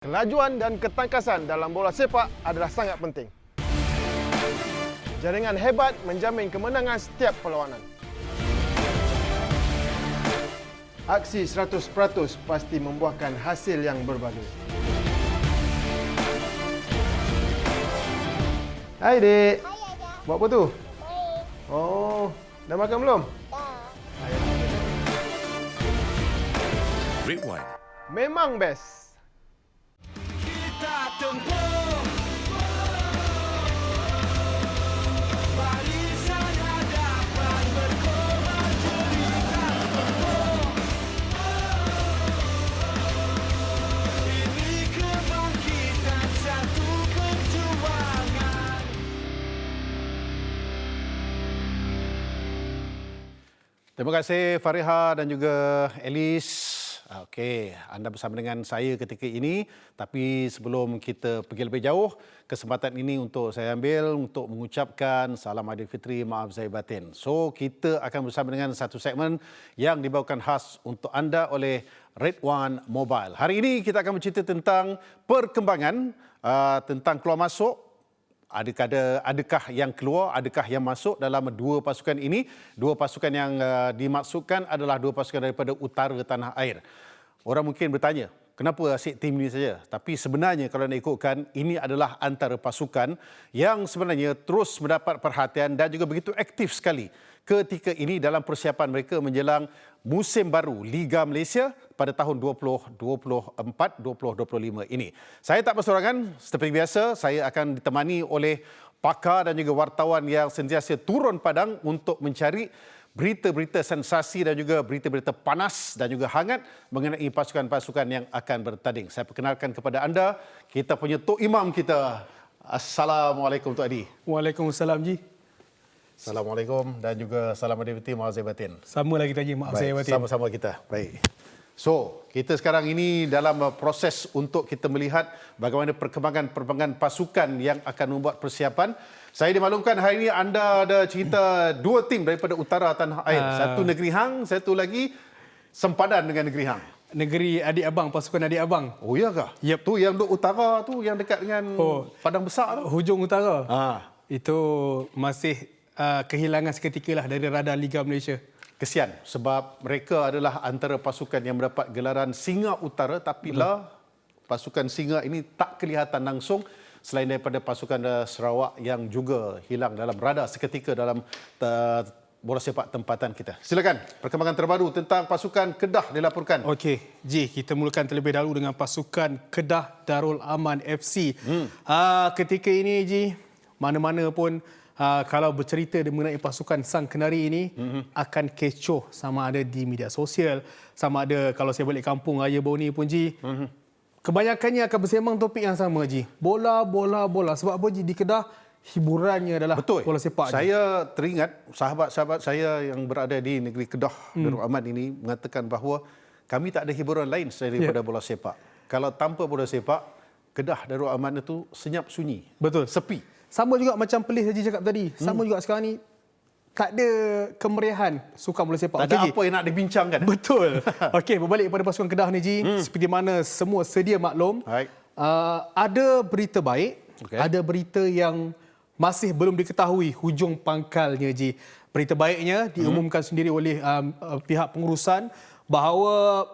Kelajuan dan ketangkasan dalam bola sepak adalah sangat penting. Jaringan hebat menjamin kemenangan setiap perlawanan. Aksi 100% pasti membuahkan hasil yang berbaloi. Hai, Dek. Hai, Ayah. Buat apa tu? Baik. Oh, dah makan belum? Dah. Red One. Memang best. Kita tempuh barisan hadapan berkorban cerita tempuh. Ini kebangkitan satu perjuangan. Terima kasih Fariha dan juga Elis. Okey, anda bersama dengan saya ketika ini. Tapi sebelum kita pergi lebih jauh, kesempatan ini untuk saya ambil untuk mengucapkan salam Aidilfitri, maaf zahir batin. So, kita akan bersama dengan satu segmen yang dibawakan khas untuk anda oleh Red One Mobile. Hari ini kita akan bercerita tentang perkembangan tentang keluar masuk. Adakah yang keluar, adakah yang masuk dalam dua pasukan ini? Dua pasukan yang dimaksudkan adalah dua pasukan daripada utara tanah air. Orang mungkin bertanya, kenapa asyik tim ini saja? Tapi sebenarnya kalau nak ikutkan, ini adalah antara pasukan yang sebenarnya terus mendapat perhatian dan juga begitu aktif sekali ketika ini dalam persiapan mereka menjelang musim baru Liga Malaysia pada tahun 2024-2025 ini. Saya tak bersorangan, seperti biasa saya akan ditemani oleh pakar dan juga wartawan yang sentiasa turun padang untuk mencari berita-berita sensasi dan juga berita-berita panas dan juga hangat mengenai pasukan-pasukan yang akan bertanding. Saya perkenalkan kepada anda, kita punya Tok Imam kita. Assalamualaikum Tok Adi. Waalaikumsalam, Ji. Assalamualaikum dan juga salam Aidilfitri, maaf zahir batin. Sama lagi tadi, maaf saya batin. Sama-sama kita. Baik. So, kita sekarang ini dalam proses untuk kita melihat bagaimana perkembangan pasukan yang akan membuat persiapan. Saya dimaklumkan hari ini anda ada cerita dua tim daripada utara tanah air. Satu Negeri Hang, satu lagi sempadan dengan Negeri Hang. Negeri adik abang, pasukan adik abang. Oh iya kah? Yep. Tu yang duk utara tu, yang dekat dengan Padang Besar tu. Hujung utara. Itu Itu masih kehilangan seketika lah dari radar Liga Malaysia. kesian sebab mereka adalah antara pasukan yang mendapat gelaran Singa Utara, tapi pasukan Singa ini tak kelihatan langsung selain daripada pasukan Sarawak yang juga hilang dalam radar seketika dalam bola sepak tempatan kita. Silakan, perkembangan terbaru tentang pasukan Kedah dilaporkan. Okey, Ji, kita mulakan terlebih dahulu dengan pasukan Kedah Darul Aman FC. Ketika ini, Ji, mana-mana pun kalau bercerita mengenai pasukan Sang Kenari ini akan kecoh, sama ada di media sosial, sama ada kalau saya balik kampung raya baru ni pun, Ji. Kebanyakannya akan bersembang topik yang sama, Ji. Bola. Sebab apa, Ji? Di Kedah hiburannya adalah Betul. bola sepak. Saya teringat sahabat-sahabat saya yang berada di negeri Kedah, Darul Aman ini mengatakan bahawa kami tak ada hiburan lain selain daripada bola sepak. Kalau tanpa bola sepak, Kedah Darul Aman itu senyap sunyi. Betul. Sepi. Sama juga macam Pelis Haji cakap tadi. Sama juga sekarang ni tak ada kemeriahan sukan bola sepak. Tak ada Ji. apa yang nak dibincangkan. Betul. Okey, berbalik kepada pasukan Kedah ni, Ji. Seperti mana semua sedia maklum, Baik. ada berita baik, Okey. ada berita yang masih belum diketahui hujung pangkalnya, Ji. Berita baiknya diumumkan sendiri oleh pihak pengurusan bahawa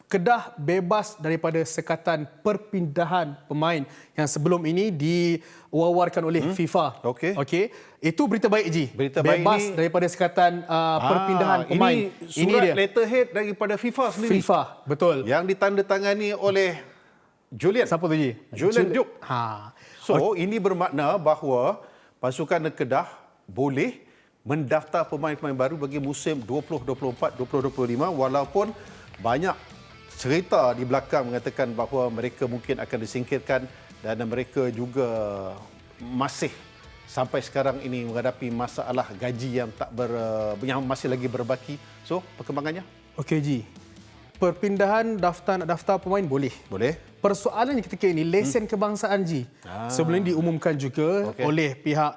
Kedah bebas daripada sekatan perpindahan pemain yang sebelum ini diwawarkan oleh FIFA. Okey. Itu berita baik, Ji. Berita baik bebas ini daripada sekatan perpindahan pemain. Ini surat letterhead daripada FIFA sendiri. FIFA, betul. Yang ditandatangani oleh Julian. Siapa tu, Ji? Julian Duke. So, So, ini bermakna bahawa pasukan Kedah boleh mendaftar pemain-pemain baru bagi musim 2024-2025 walaupun banyak cerita di belakang mengatakan bahawa mereka mungkin akan disingkirkan dan mereka juga masih sampai sekarang ini menghadapi masalah gaji yang yang masih lagi berbaki. So, perkembangannya? okey, Ji. Perpindahan daftar pemain boleh. Boleh. Persoalannya ketika ini lesen kebangsaan, Ji. Sebelum ini diumumkan juga oleh pihak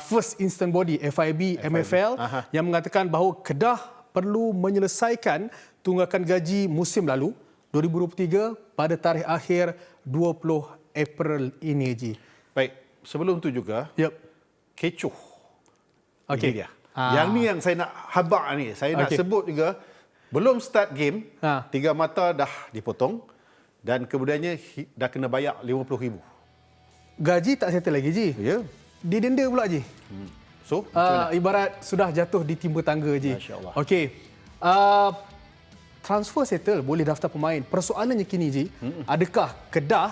First Instant Body FIB MFL yang mengatakan bahawa Kedah perlu menyelesaikan tunggakan gaji musim lalu 2023 pada tarikh akhir 20 April ini, Ji. Baik, sebelum tu juga Yep. kecoh. Okey. Ini dia. Yang ni yang saya nak habak ni. Saya nak Okey. sebut juga. Belum start game, Ha. 3 mata dah dipotong dan kemudiannya dah kena bayar RM50,000. Gaji tak settle lagi, Ji. Ya. Didenda pula, Ji. So, macam mana? Ibarat sudah jatuh di timba tangga, Ji. Masya Allah. Okey. Transfer settle, boleh daftar pemain. Persoalannya kini, Ji, adakah Kedah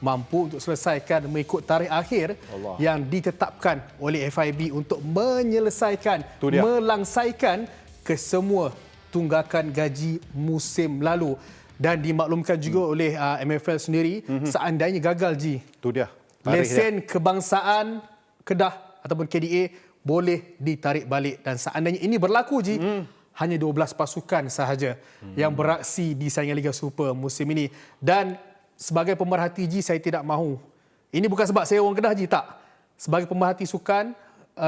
mampu untuk selesaikan mengikut tarikh akhir Allah. yang ditetapkan oleh FIB untuk menyelesaikan, Tu dia. melangsaikan kesemua tunggakan gaji musim lalu. Dan dimaklumkan juga oleh MFL sendiri, seandainya gagal, Ji, Tu dia. Tarikh dia. lesen kebangsaan Kedah ataupun KDA boleh ditarik balik. Dan seandainya ini berlaku, Ji, hanya 12 pasukan sahaja yang beraksi di saingan Liga Super musim ini. Dan sebagai pemerhati, Ji, saya tidak mahu. Ini bukan sebab saya orang Kedah, Ji, tak. Sebagai pemerhati sukan,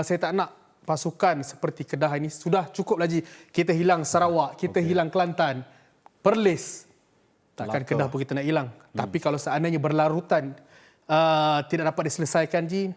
saya tak nak pasukan seperti Kedah ini. Sudah cukup lagi. Kita hilang Sarawak, kita hilang Kelantan, Perlis. Takkan Kedah pun kita nak hilang. Tapi kalau seandainya berlarutan, tidak dapat diselesaikan, Ji,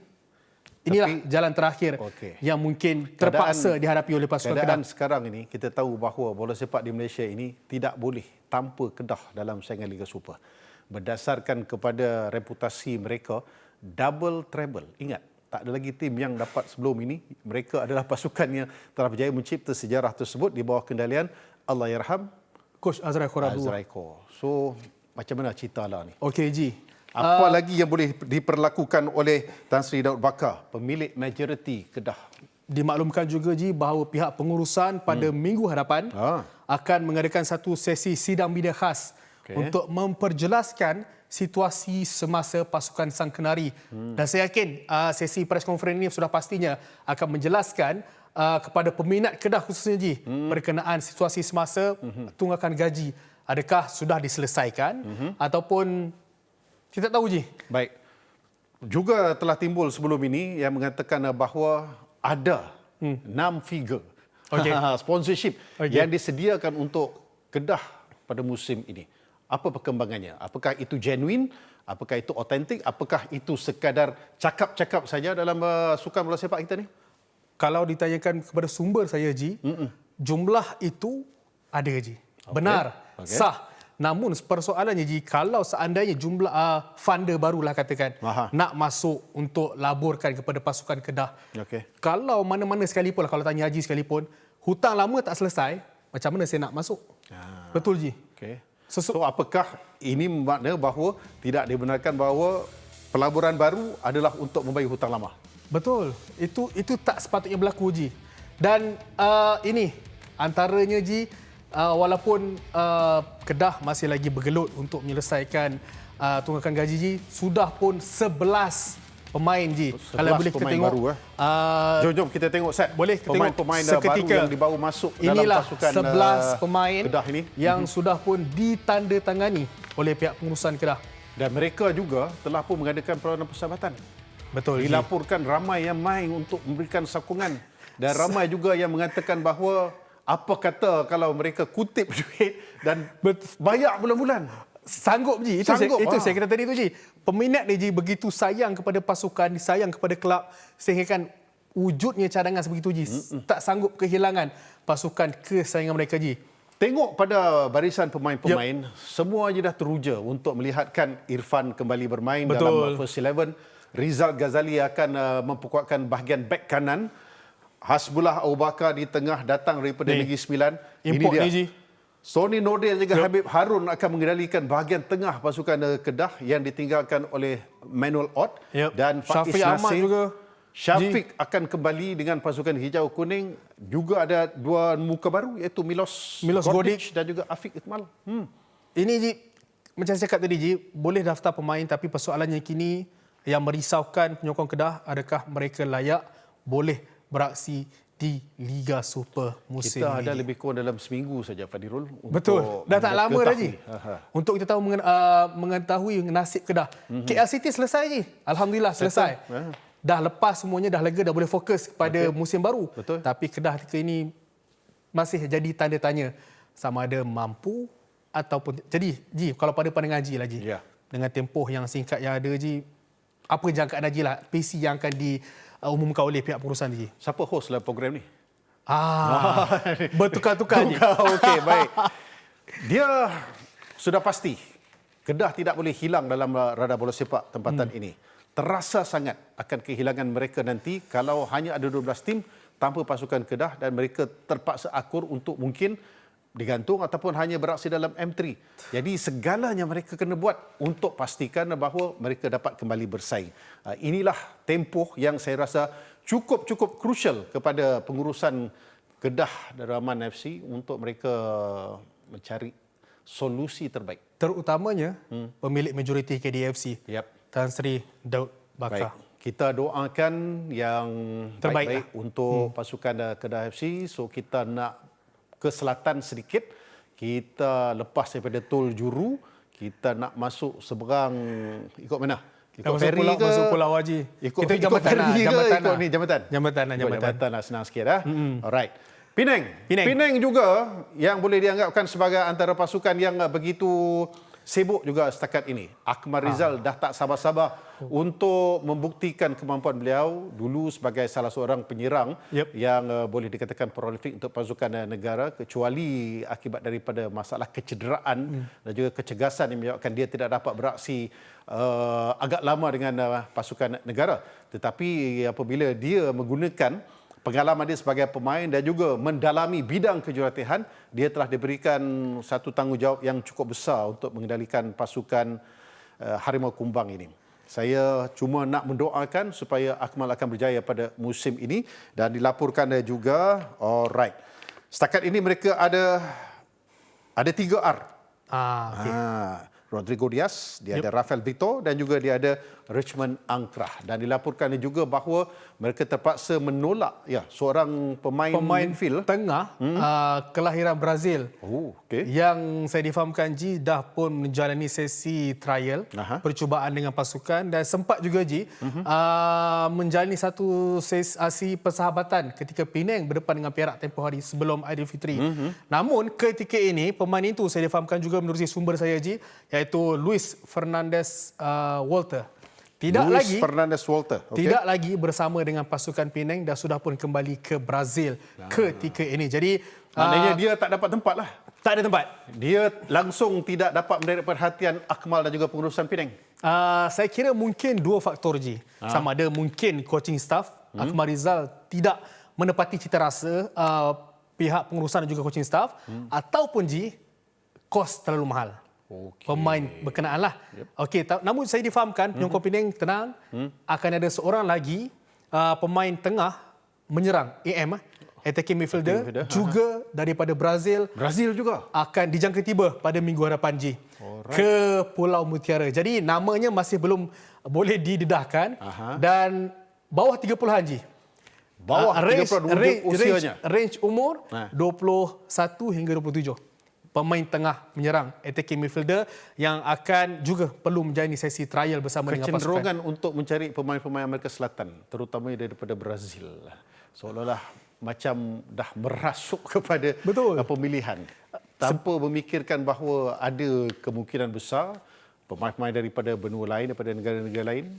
inilah jalan terakhir yang mungkin terpaksa dihadapi oleh pasukan Kedah. Keadaan sekarang ini, kita tahu bahawa bola sepak di Malaysia ini tidak boleh tanpa Kedah dalam saingan Liga Super. Berdasarkan kepada reputasi mereka, double treble. Ingat, tak ada lagi tim yang dapat sebelum ini. Mereka adalah pasukan yang telah berjaya mencipta sejarah tersebut di bawah kendalian Allahyarham Coach Azraiko Rabu. Azraiko. So, macam mana cerita lah ni? Okey, Ji. Apa lagi yang boleh diperlakukan oleh Tan Sri Daud Bakar, pemilik majoriti Kedah? Dimaklumkan juga, Ji, bahawa pihak pengurusan pada minggu hadapan akan mengadakan satu sesi sidang media khas untuk memperjelaskan situasi semasa pasukan Sang Kenari. Dan saya yakin sesi press conference ini sudah pastinya akan menjelaskan kepada peminat Kedah khususnya, Ji, berkenaan situasi semasa tunggakan gaji. Adakah sudah diselesaikan ataupun kita tahu, Ji. Baik. Juga telah timbul sebelum ini yang mengatakan bahawa ada 6 figure sponsorship yang disediakan untuk Kedah pada musim ini. Apa perkembangannya? Apakah itu genuine? Apakah itu autentik? Apakah itu sekadar cakap-cakap saja dalam sukan bola sepak kita ni? Kalau ditanyakan kepada sumber saya, Ji, jumlah itu ada, Ji. Benar, sah. Namun persoalannya, Ji, kalau seandainya jumlah funder barulah katakan nak masuk untuk laburkan kepada pasukan Kedah. Kalau mana-mana sekalipun, kalau tanya Haji sekalipun, hutang lama tak selesai, macam mana saya nak masuk? Betul, Ji. So, apakah ini bermakna bahawa tidak dibenarkan bahawa pelaburan baru adalah untuk membayar hutang lama? Betul. Itu tak sepatutnya berlaku, Ji. Dan ini antaranya, Ji, walaupun Kedah masih lagi bergelut untuk menyelesaikan tunggakan gaji, Ji, sudah pun 11 pemain, Ji. Kalau boleh kita tengok baru, jom kita tengok set. Boleh kita tengok pemain seketika baru yang dibawa masuk dalam inilah pasukan 11 pemain Kedah ini yang sudah pun ditandatangani oleh pihak pengurusan Kedah. Dan mereka juga telah pun mengadakan perlawanan persahabatan. Betul, Ji. Dilaporkan ramai yang main untuk memberikan sokongan dan ramai juga yang mengatakan bahawa apa kata kalau mereka kutip duit dan bayar bulan-bulan. Sanggup, Ji. Itu saya kata tadi tu, Ji. Peminat ni, Ji, begitu sayang kepada pasukan, sayang kepada kelab, sehingga kan wujudnya cadangan sebegitu, Ji. Tak sanggup kehilangan pasukan kesayangan mereka, Ji. Tengok pada barisan pemain-pemain, semua je dah teruja untuk melihatkan Irfan kembali bermain dalam First 11. Rizal Ghazali akan memperkuatkan bahagian bek kanan. Hasbullah Abu Bakar di tengah datang daripada Negeri Sembilan. Import Ini dia. Ni, Ji. Sony Nordin juga Habib Harun akan mengendalikan bahagian tengah pasukan Kedah yang ditinggalkan oleh Manuel Ott dan Faiz Syafiq Ahmad Nasir. juga. Syafiq akan kembali dengan pasukan hijau kuning. Juga ada 2 muka baru iaitu Milos Godic dan juga Afiq Ikmal. Ini, Ji, macam saya cakap tadi, Ji, boleh daftar pemain tapi persoalannya kini yang merisaukan penyokong Kedah, adakah mereka layak boleh beraksi di Liga Super musim Kita ini. ada lebih kurang dalam seminggu saja, Fadirul. Betul. Dah tak lama dah, Ji. Untuk kita tahu mengetahui nasib Kedah. KL City selesai, Ji. Alhamdulillah selesai. Dah lepas semuanya, dah lega, dah boleh fokus kepada musim baru. Betul. Tapi Kedah ketika ini masih jadi tanda tanya sama ada mampu ataupun... Jadi, Ji, kalau pada pandangan Ji lagi, dengan tempoh yang singkat yang ada Ji, apa jangkaan Haji lah PC yang akan diumumkan oleh pihak pengurusan Ji? Siapa host dalam program ni? Bertukar-tukar Ji. Okey, baik. Dia sudah pasti Kedah tidak boleh hilang dalam radar bola sepak tempatan ini. Terasa sangat akan kehilangan mereka nanti kalau hanya ada 12 tim tanpa pasukan Kedah dan mereka terpaksa akur untuk mungkin digantung ataupun hanya beraksi dalam M3. Jadi segalanya mereka kena buat untuk pastikan bahawa mereka dapat kembali bersaing. Inilah tempoh yang saya rasa cukup krusial kepada pengurusan Kedah Daraman FC untuk mereka mencari solusi terbaik. Terutamanya pemilik majoriti KDFC, Yap. Tan Sri Daud Baik. Bakar. Kita doakan yang Terbaik baik-baik untuk pasukan Kedah FC. So kita nak ke selatan sedikit. Kita lepas daripada Tol Juru, kita nak masuk seberang ikut mana? Ikut ferry ke? Masuk Pulau Haji. Ikut Jambatan ferry lah, ke? jambatan Ikut lah. ni jambatan. Jambatan Jambatan lah, senang sikit lah. Alright. Penang juga yang boleh dianggapkan sebagai antara pasukan yang begitu sibuk juga setakat ini. Akmal Rizal dah tak sabar-sabar untuk membuktikan kemampuan beliau dulu sebagai salah seorang penyerang yang boleh dikatakan prolific untuk pasukan negara, kecuali akibat daripada masalah kecederaan dan juga kecergasan yang menyebabkan dia tidak dapat beraksi agak lama dengan pasukan negara. Tetapi apabila dia menggunakan pengalaman dia sebagai pemain dan juga mendalami bidang kejuratihan, dia telah diberikan satu tanggungjawab yang cukup besar untuk mengendalikan pasukan Harimau Kumbang ini. Saya cuma nak mendoakan supaya Akmal akan berjaya pada musim ini dan dilaporkan juga, alright. Setakat ini mereka ada 3 R. Okay. Rodrigo Diaz, dia ada Rafael Victor dan juga dia ada Richmond Angkrah. Dan dilaporkan juga bahawa mereka terpaksa menolak seorang pemain midfield tengah kelahiran Brazil. Yang saya difahamkan Ji dah pun menjalani sesi trial percubaan dengan pasukan dan sempat juga Ji menjalani satu sesi persahabatan ketika Penang berdepan dengan Perak tempoh hari sebelum Aidilfitri. Namun ketika ini pemain itu saya difahamkan juga menerusi sumber saya Ji, iaitu Luis Fernandes Walter. Tidak lagi bersama dengan pasukan Penang dan sudah pun kembali ke Brazil ketika ini. Jadi maknanya dia tak dapat tempat lah. Tak ada tempat. Dia langsung tidak dapat menarik perhatian Akmal dan juga pengurusan Penang. Saya kira mungkin 2 faktor Ji. Sama ada mungkin coaching staff Akmal Rizal tidak menepati cita rasa pihak pengurusan dan juga coaching staff, ataupun Ji kos terlalu mahal. Pemain berkenaan lah. Namun saya difahamkan penyokong Penang tenang, akan ada seorang lagi pemain tengah menyerang AM, attacking midfielder juga daripada Brazil juga akan dijangka tiba pada minggu hadapan Ji ke Pulau Mutiara. Jadi namanya masih belum boleh didedahkan dan bawah 30-an Ji. Bawah 30 usianya. Range umur 21 hingga 27. Pemain tengah menyerang, attacking midfielder yang akan juga perlu menjalani sesi trial bersama dengan pasukan. Kecenderungan untuk mencari pemain-pemain Amerika Selatan, terutamanya daripada Brazil. Seolah-olah macam dah merasuk kepada pemilihan. Tanpa memikirkan bahawa ada kemungkinan besar pemain-pemain daripada benua lain, daripada negara-negara lain.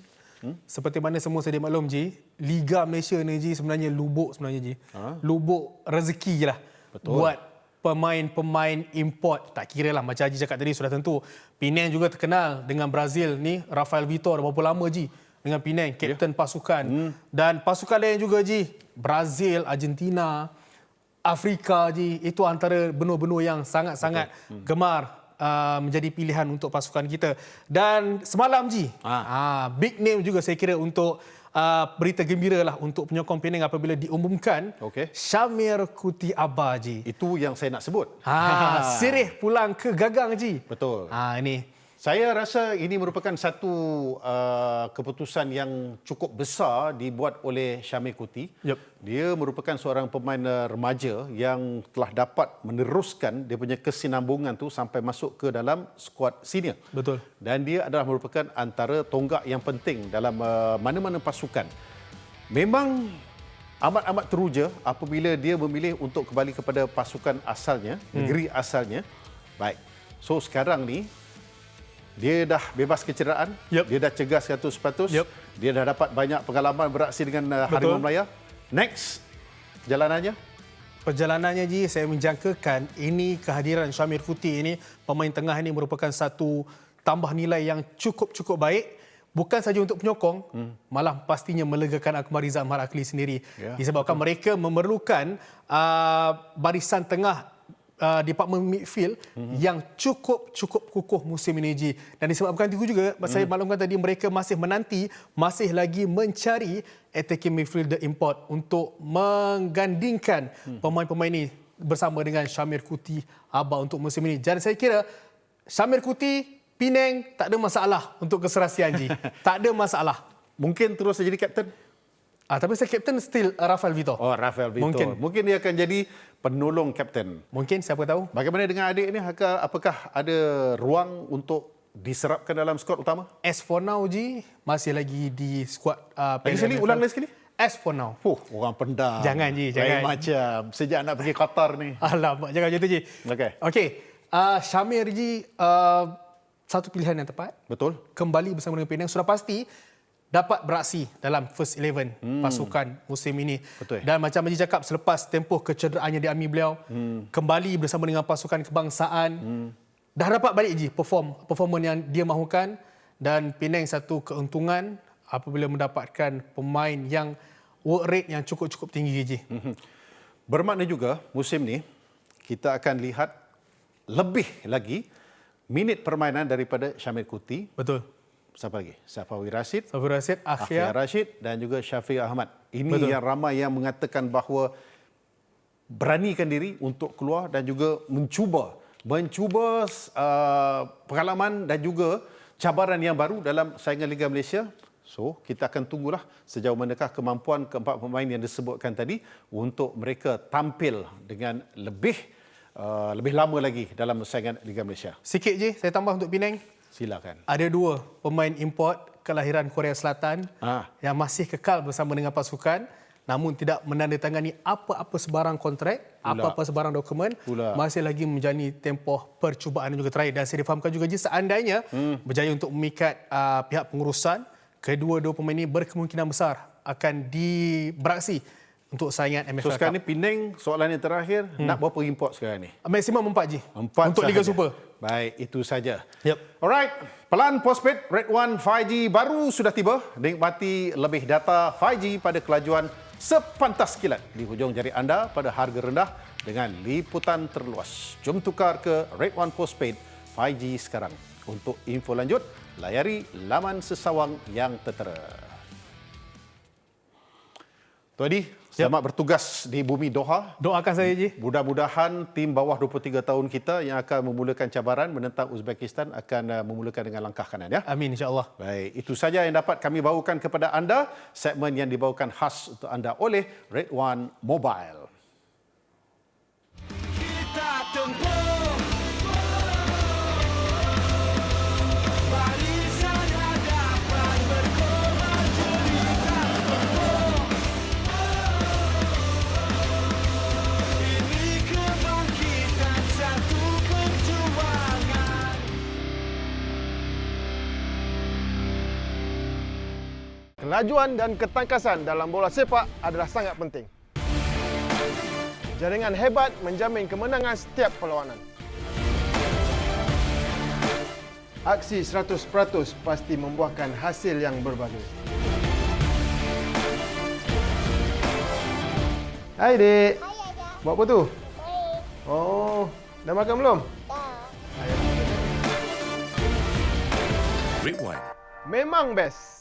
Seperti mana semua sedia maklum Ji, Liga Malaysia ni Ji sebenarnya lubuk Ji. Lubuk rezeki je lah. Buat pemain-pemain import. Tak kira lah macam Haji cakap tadi sudah tentu. Penang juga terkenal dengan Brazil ni. Rafael Vitor berapa lama Ji dengan Penang, kapten pasukan. Dan pasukan lain juga Ji, Brazil, Argentina, Afrika Ji. Itu antara benua-benua yang sangat-sangat gemar menjadi pilihan untuk pasukan kita. Dan semalam Ji, big name juga saya kira untuk berita gembira lah untuk penyokong Penang apabila diumumkan Syamir Kuti Abah Ji. Itu yang saya nak sebut. Sirih pulang ke gagang Ji. Betul. Ini saya rasa ini merupakan satu keputusan yang cukup besar dibuat oleh Syamir Kuti. Dia merupakan seorang pemain remaja yang telah dapat meneruskan dia punya kesinambungan tu sampai masuk ke dalam skuad senior. Betul. Dan dia adalah merupakan antara tonggak yang penting dalam mana-mana pasukan. Memang amat-amat teruja apabila dia memilih untuk kembali kepada pasukan asalnya, negeri asalnya. Baik. So sekarang ni Dia dah bebas kecederaan, Yup. dia dah cegah 100%, Yup. dia dah dapat banyak pengalaman beraksi dengan Harimau Melaya. Next, jalanannya? Perjalanannya Ji, saya menjangkakan ini kehadiran Syamir Futi ini, pemain tengah ini merupakan satu tambah nilai yang cukup baik. Bukan saja untuk penyokong, malah pastinya melegakan Akmal Rizal Ahmad Akli sendiri. Ya, Disebabkan mereka memerlukan barisan tengah department midfield yang cukup kukuh musim ini Ji. Dan disebabkan itu juga saya maklumkan tadi mereka masih lagi mencari attacking midfielder import untuk menggandingkan pemain-pemain ini bersama dengan Syamir Kuti Aba untuk musim ini. Dan saya kira Syamir Kuti Penang tak ada masalah untuk keserasian Ji. Tak ada masalah. Mungkin terus jadi kapten? Tapi saya kapten still Rafael Vitor. Oh, Rafael Vitor. Mungkin dia akan jadi penolong kapten. Mungkin, siapa tahu. Bagaimana dengan adik ni? Apakah ada ruang untuk diserapkan dalam skuad utama? As for now Ji, masih lagi di skuad Lagi sekali, ulang lagi sekali. As for now. Orang pendam. Jangan, Ji, jangan. Lain macam. Sejak nak pergi Qatar ni. Alamak, jangan macam tu Ji. Okey. Syamir Ji, satu pilihan yang tepat. Betul. Kembali bersama dengan Penang sudah pasti dapat beraksi dalam first 11 pasukan musim ini. Betul. Dan macam Haji cakap, selepas tempoh kecederaan yang dialami beliau, kembali bersama dengan pasukan kebangsaan, dah dapat balik Ji performance yang dia mahukan, dan Penang satu keuntungan apabila mendapatkan pemain yang work rate yang cukup tinggi Ji. Bermakna juga musim ni kita akan lihat lebih lagi minit permainan daripada Syamir Kuti. Betul. Siapa lagi? Safawi Rashid, Afia Rashid dan juga Syafiq Ahmad. Ini Betul. yang ramai yang mengatakan bahawa beranikan diri untuk keluar dan juga mencuba pengalaman dan juga cabaran yang baru dalam saingan Liga Malaysia. So, kita akan tunggulah sejauh manakah kemampuan keempat pemain yang disebutkan tadi untuk mereka tampil dengan lebih lama lagi dalam saingan Liga Malaysia. Sikit je saya tambah untuk Penang. Silakan. Ada 2 pemain import kelahiran Korea Selatan yang masih kekal bersama dengan pasukan, namun tidak menandatangani apa-apa sebarang kontrak, apa-apa sebarang dokumen, masih lagi menjalani tempoh percubaan dan juga terakhir. Dan saya difahamkan juga jika seandainya berjaya untuk memikat pihak pengurusan, kedua-dua pemain ini berkemungkinan besar akan beraksi untuk saingan MFL Cup. So sekarang ni Penang, soalan yang terakhir, nak berapa import sekarang ni? Maksimum 4 je. 4 untuk Liga sahaja. Super. Baik, itu saja. Yep. Alright, pelan postpaid Red One 5G baru sudah tiba. Nikmati lebih data 5G pada kelajuan sepantas kilat di hujung jari anda pada harga rendah dengan liputan terluas. Jom tukar ke Red One Postpaid 5G sekarang. Untuk info lanjut, layari laman sesawang yang tertera. Tu Adi, selamat bertugas di bumi Doha. Doakan saya je. Mudah-mudahan tim bawah 23 tahun kita yang akan memulakan cabaran menentang Uzbekistan akan memulakan dengan langkah kanan, ya. Amin, insya-Allah. Baik, itu saja yang dapat kami bawakan kepada anda. Segmen yang dibawakan khas untuk anda oleh Red One Mobile. Kita tempuh barisan hadapan berkorban cerita tempuh. Ini kebangkitan satu perjuangan. Kelajuan dan ketangkasan dalam bola sepak adalah sangat penting. Jaringan hebat menjamin kemenangan setiap perlawanan. Aksi 100% pasti membuahkan hasil yang berbagai. Hai, Dek. Buat apa tu? Oh, dah makan belum? Red One. Memang best.